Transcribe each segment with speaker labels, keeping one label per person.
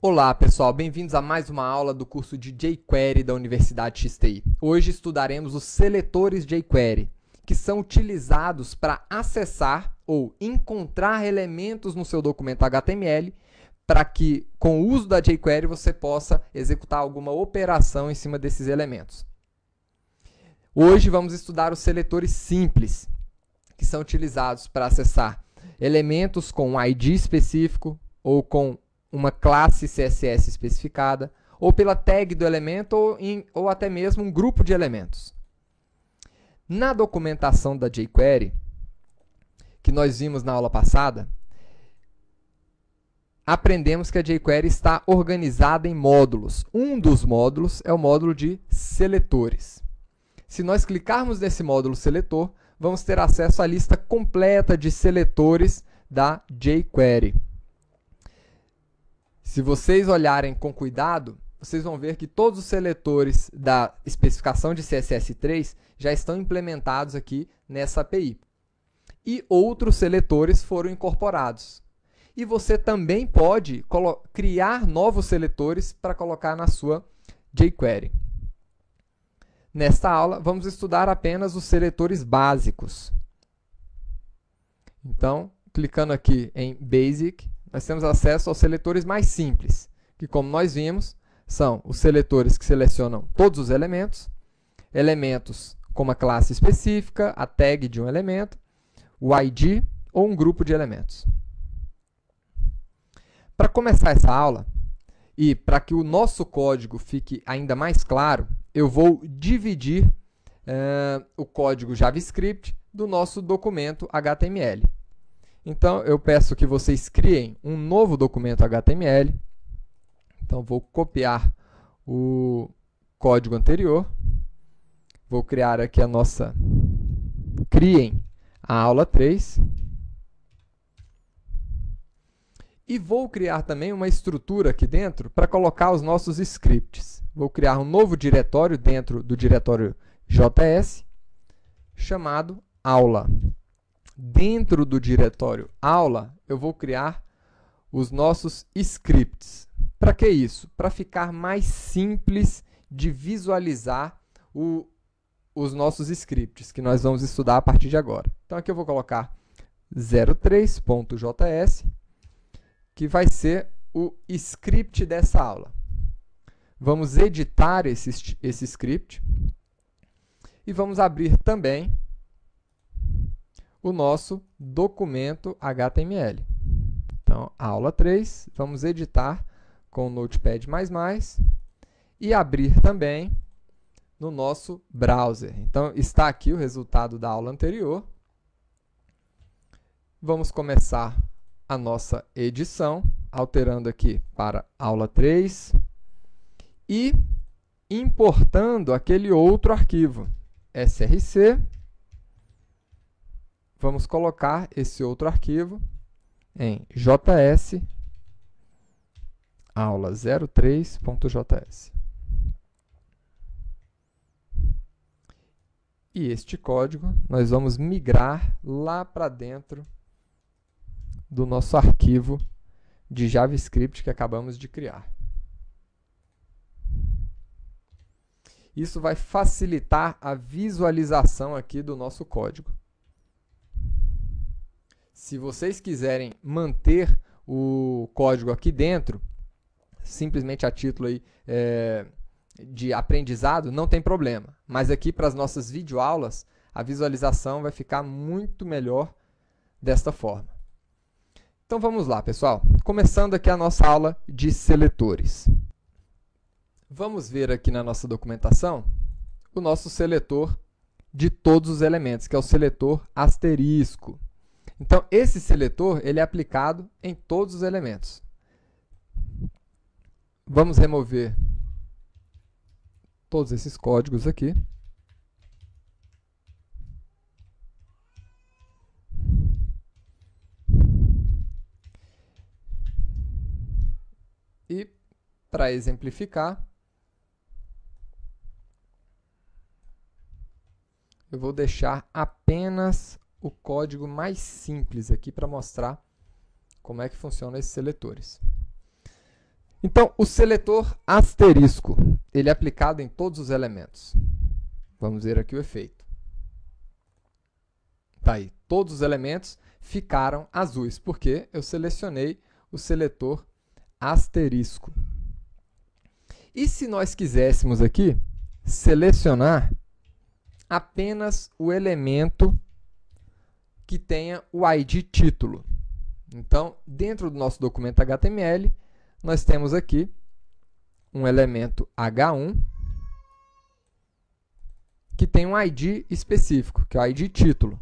Speaker 1: Olá pessoal, bem-vindos a mais uma aula do curso de jQuery da Universidade XTI. Hoje estudaremos os seletores jQuery, que são utilizados para acessar ou encontrar elementos no seu documento HTML para que, com o uso da jQuery, você possa executar alguma operação em cima desses elementos. Hoje vamos estudar os seletores simples, que são utilizados para acessar elementos com um ID específico ou com uma classe CSS especificada, ou pela tag do elemento, ou até mesmo um grupo de elementos. Na documentação da jQuery, que nós vimos na aula passada, aprendemos que a jQuery está organizada em módulos. Um dos módulos é o módulo de seletores. Se nós clicarmos nesse módulo seletor, vamos ter acesso à lista completa de seletores da jQuery. Se vocês olharem com cuidado, vocês vão ver que todos os seletores da especificação de CSS3 já estão implementados aqui nessa API. E outros seletores foram incorporados. E você também pode criar novos seletores para colocar na sua jQuery. Nesta aula, vamos estudar apenas os seletores básicos. Então, clicando aqui em Basic, nós temos acesso aos seletores mais simples, que, como nós vimos, são os seletores que selecionam todos os elementos, elementos com uma classe específica, a tag de um elemento, o ID ou um grupo de elementos. Para começar essa aula, e para que o nosso código fique ainda mais claro, eu vou dividir o código JavaScript do nosso documento HTML. Então, eu peço que vocês criem um novo documento HTML. Então, vou copiar o código anterior. Vou criar aqui a nossa... Criem a aula 3. E vou criar também uma estrutura aqui dentro para colocar os nossos scripts. Vou criar um novo diretório dentro do diretório JS, chamado aula. Dentro do diretório aula, eu vou criar os nossos scripts. Para que isso? Para ficar mais simples de visualizar os nossos scripts, que nós vamos estudar a partir de agora. Então, aqui eu vou colocar 03.js, que vai ser o script dessa aula. Vamos editar esse script e vamos abrir também o nosso documento HTML. Então, aula 3, vamos editar com o Notepad++ e abrir também no nosso browser. Então, está aqui o resultado da aula anterior. Vamos começar a nossa edição, alterando aqui para aula 3 e importando aquele outro arquivo, src. Vamos colocar esse outro arquivo em js aula03.js. E este código nós vamos migrar lá para dentro do nosso arquivo de JavaScript que acabamos de criar. Isso vai facilitar a visualização aqui do nosso código. Se vocês quiserem manter o código aqui dentro, simplesmente a título aí, de aprendizado, não tem problema. Mas aqui para as nossas videoaulas, a visualização vai ficar muito melhor desta forma. Então vamos lá, pessoal. Começando aqui a nossa aula de seletores. Vamos ver aqui na nossa documentação o nosso seletor de todos os elementos, que é o seletor asterisco. Então, esse seletor ele é aplicado em todos os elementos. Vamos remover todos esses códigos aqui. E, para exemplificar, eu vou deixar apenas o código mais simples aqui para mostrar como é que funcionam esses seletores. Então, o seletor asterisco, ele é aplicado em todos os elementos. Vamos ver aqui o efeito. Tá aí, todos os elementos ficaram azuis, porque eu selecionei o seletor asterisco. E se nós quiséssemos aqui selecionar apenas o elemento que tenha o ID título? Então, dentro do nosso documento HTML, nós temos aqui um elemento H1 que tem um ID específico, que é o ID título.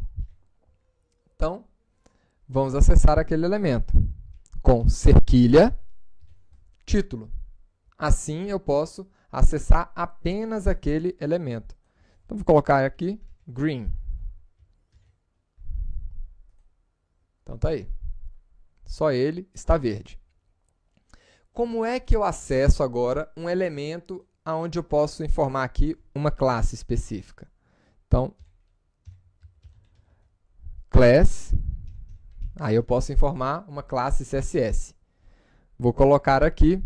Speaker 1: Então, vamos acessar aquele elemento com cerquilha título. Assim, eu posso acessar apenas aquele elemento. Então, vou colocar aqui green. Então, tá aí. Só ele está verde. Como é que eu acesso agora um elemento onde eu posso informar aqui uma classe específica? Então, class, aí eu posso informar uma classe CSS. Vou colocar aqui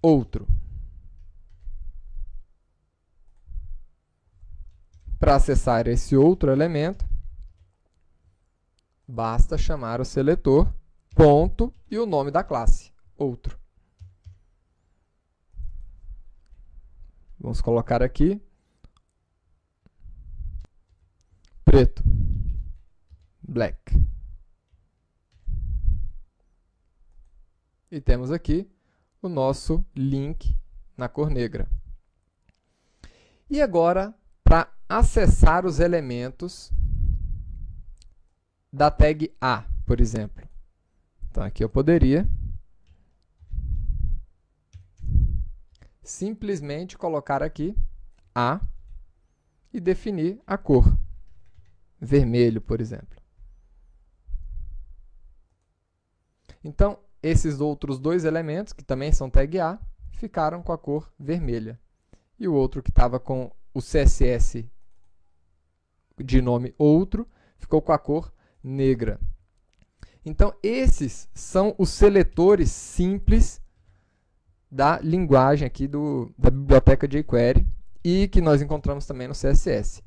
Speaker 1: outro. Para acessar esse outro elemento, basta chamar o seletor, ponto, e o nome da classe, outro. Vamos colocar aqui preto, black. E temos aqui o nosso link na cor negra. E agora, para acessar os elementos da tag A, por exemplo. Então, aqui eu poderia simplesmente colocar aqui A e definir a cor, vermelho, por exemplo. Então, esses outros dois elementos, que também são tag A, ficaram com a cor vermelha. E o outro que estava com o CSS de nome outro, ficou com a cor negra. Então, esses são os seletores simples da linguagem aqui da biblioteca jQuery e que nós encontramos também no CSS.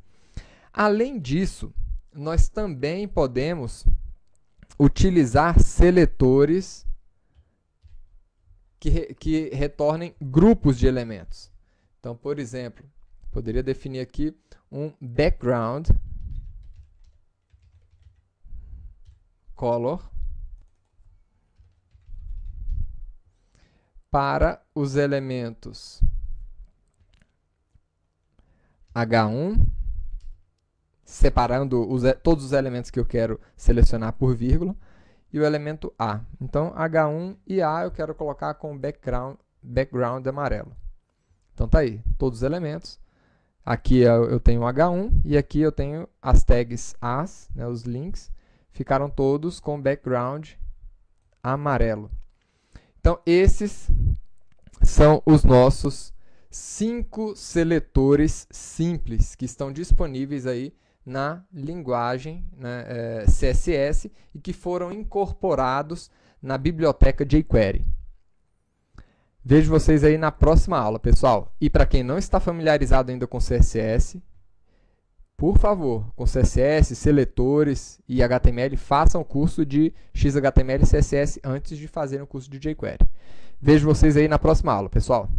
Speaker 1: Além disso, nós também podemos utilizar seletores que retornem grupos de elementos. Então, por exemplo, poderia definir aqui um background color para os elementos H1, separando todos os elementos que eu quero selecionar por vírgula, e o elemento A. Então, H1 e A eu quero colocar com background amarelo. Então, tá aí, todos os elementos. Aqui eu tenho H1 e aqui eu tenho as tags As, né, os links, ficaram todos com background amarelo. Então, esses são os nossos 5 seletores simples que estão disponíveis aí na linguagem, né, CSS e que foram incorporados na biblioteca jQuery. Vejo vocês aí na próxima aula, pessoal. E para quem não está familiarizado ainda com CSS, por favor, com CSS, seletores e HTML, façam o curso de XHTML e CSS antes de fazerem o curso de jQuery. Vejo vocês aí na próxima aula, pessoal.